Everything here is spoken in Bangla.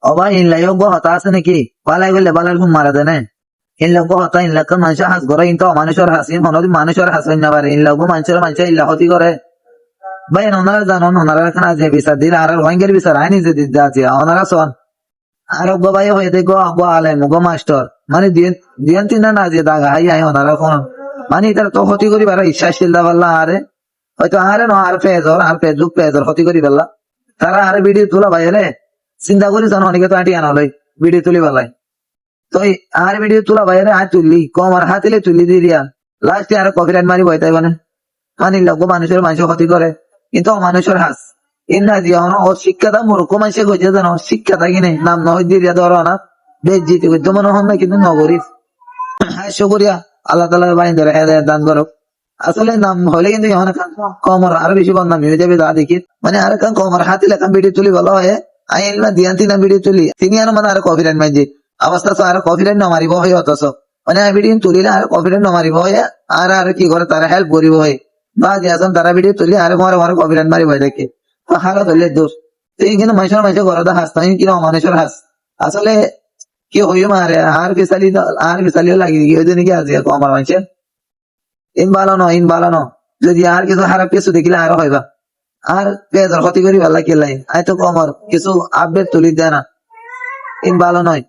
অবা ইনলাইও গো হতা আছে নাকি পালাই গেলে বালার ঘুম মারা দেয় না ইনলাগো হতা ইনলাক মানুষের হাস করে কিন্তু মানুষের হাস হনদি মানুষের হাস হইনা পারে ইনলাগো মানুষের ইল্লা হতি করে ভাই ওনারা জানো ওনারা খানা যে বিচার দিল আর রোহিঙ্গার বিচার আইনি যে দিতে ওনারা শোন আর গো ভাই হয়ে দেখো গো আলেম গো মাস্টার মানে দিন তিন না যে দাগা হাই আই ওনারা কোন মানে এটা তো ক্ষতি করি পারা ইচ্ছাশীল দা পারলা আরে হয়তো আরে ন আর ফেসবুক পেজর ক্ষতি করি পারলা তারা আরে ভিডিও তোলা ভাই রে চিন্তা করি জানো অনেকে তো আটি আনা হলাই ভিডিও তুলি পালাই তো আর ভিডিও তোলা ভাই রে হাত তুললি কম আর হাতিলে তুলি দিয়ে দিয়া লাস্টে আর কপিরাইট মারি বইতাই মানে লোক মানুষের ক্ষতি করে কিন্তু মানুষের হাস ইন্না দিয়া অশিক্ষাটা মূর্খ মানুষে কইছে জানো শিক্ষাটা কিনে নাম নয় দিয়ে ধরো না বেশ জিতে করতে মনে হন না কিন্তু নগরী হাস্য করিয়া আল্লাহ তালা বাহিনী ধরে হেদায়ত দান করো আসলে নাম হলে কিন্তু এখন কমর আরো বেশি বদনামি হয়ে যাবে দা দেখি মানে আর কমর হাতিলে ভিডিও তুলি ভালো হয় আইন না দিয়ান তিনা ভিডিও তুলি তিনি আর মানে আর কপিরাইট মাইজি অবস্থা তো আর কপিরাইট নমারিব হয় অথচ মানে ভিডিও তুলিলে আর কপিরাইট নমারিব হয় আর কি করে তারা হেল্প করিব হয় বা গেছেন তারা ভিডিও তুলি আর ঘরে কপিরাইট মারিব হয় দেখে হারা ধরলে দোষ কিন্তু মানুষের ঘরে হাস নাই কিনা মানুষের হাস আসলে কি হইও মারে আর বিশালিও লাগিয়ে গিয়ে নাকি আজ আমার মানুষের ইন ভালো ন যদি আর কিছু খারাপ কিছু দেখিলে আরো হইবা আর পেজর ক্ষতি করি ভালো কি লাই আই তো কমর কিছু আপডেট তুলি দেয় না ইন ভালো নয়